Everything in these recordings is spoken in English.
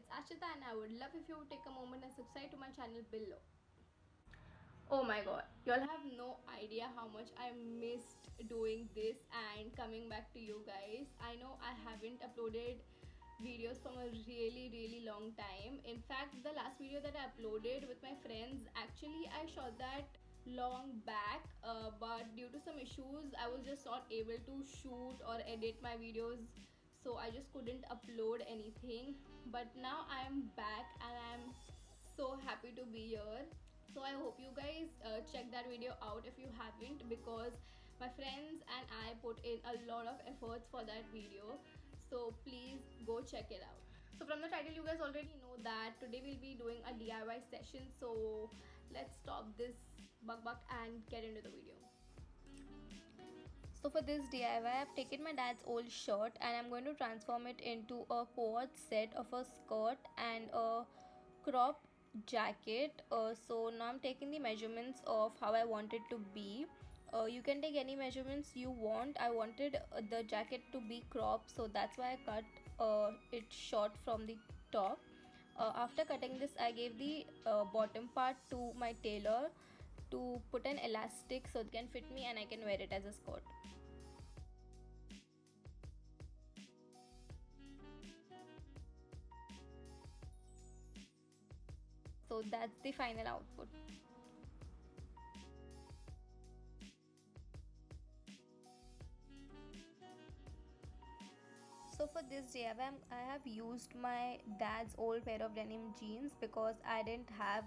it's Ashita, and I would love if you would take a moment and subscribe to my channel below. Oh my god, y'all have no idea how much I missed doing this and coming back to you guys. I know I haven't uploaded videos from a really long time. In fact, the last video that I uploaded with my friends, actually I shot that long back, but due to some issues I was just not able to shoot or edit my videos, so I just couldn't upload anything. But now I am back and I'm so happy to be here. So I hope you guys check that video out if you haven't, because my friends and I put in a lot of efforts for that video, so please go check it out. So from the title you guys already know that today we'll be doing a DIY session, so let's stop this buck and get into the video. So for this DIY, I've taken my dad's old shirt and I'm going to transform it into a quad set of a skirt and a crop jacket. So now I'm taking the measurements of how I want it to be. You can take any measurements you want. I wanted the jacket to be cropped, so that's why I cut it short from the top. After cutting this, I gave the bottom part to my tailor to put an elastic so it can fit me and I can wear it as a skirt. So that's the final output. So for this DIY, I have used my dad's old pair of denim jeans because I didn't have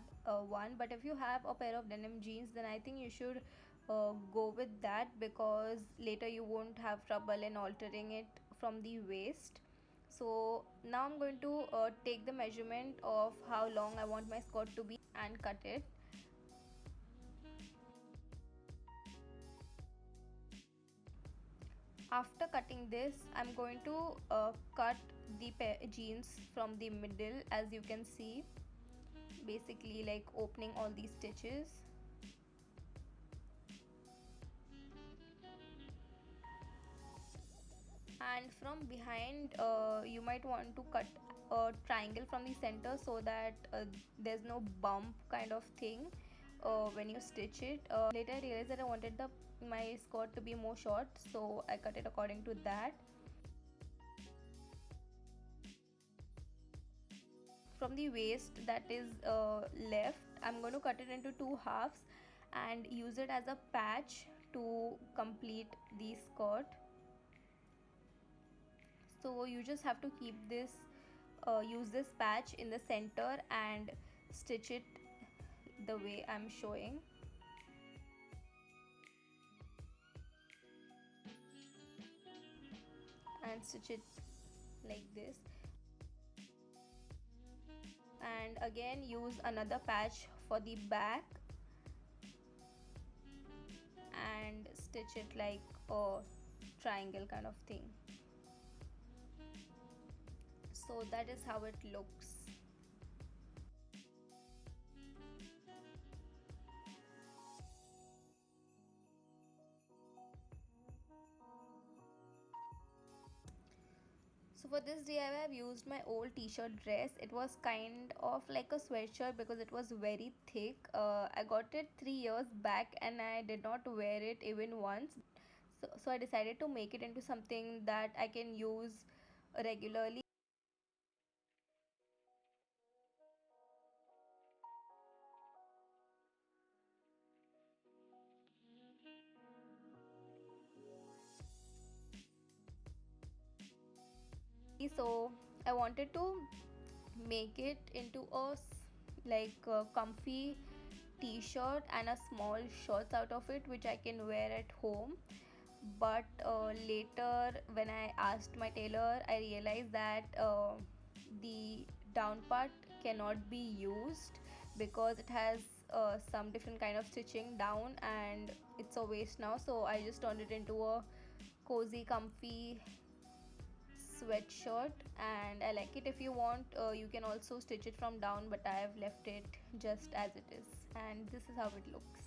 one. But if you have a pair of denim jeans, then I think you should go with that, because later you won't have trouble in altering it from the waist. So now I'm going to take the measurement of how long I want my skirt to be and cut it. After cutting this, I'm going to cut the jeans from the middle, as you can see, basically like opening all these stitches. And from behind, you might want to cut a triangle from the center so that there's no bump kind of thing when you stitch it. Later I realized that I wanted my skirt to be more short, so I cut it according to that. From the waist that is left, I'm going to cut it into two halves and use it as a patch to complete the skirt. So you just have to keep this use this patch in the center and stitch it the way I'm showing. And stitch it like this, and again use another patch for the back and stitch it like a triangle kind of thing. So that is how it looks. So for this DIY, I've used my old t-shirt dress. It was kind of like a sweatshirt because it was very thick. I got it 3 years back and I did not wear it even once. So I decided to make it into something that I can use regularly. So I wanted to make it into a comfy t-shirt and a small shorts out of it, which I can wear at home. But later when I asked my tailor, I realized that the down part cannot be used because it has some different kind of stitching down and it's a waste now. So I just turned it into a cozy comfy sweatshirt and I like it. If you want, you can also stitch it from down, but I have left it just as it is, and this is how it looks.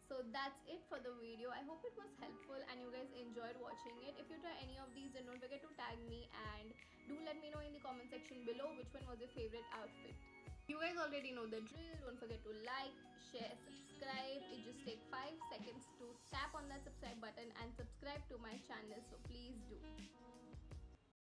So that's it for the video. I hope it was helpful and you guys enjoyed watching it. If you try any of these, then don't forget to tag me and do let me know in the comment section below which one was your favorite outfit. You guys already know the drill. Don't forget to like, share, subscribe. It just takes 5 seconds to tap on that subscribe button and subscribe to my channel, so please do.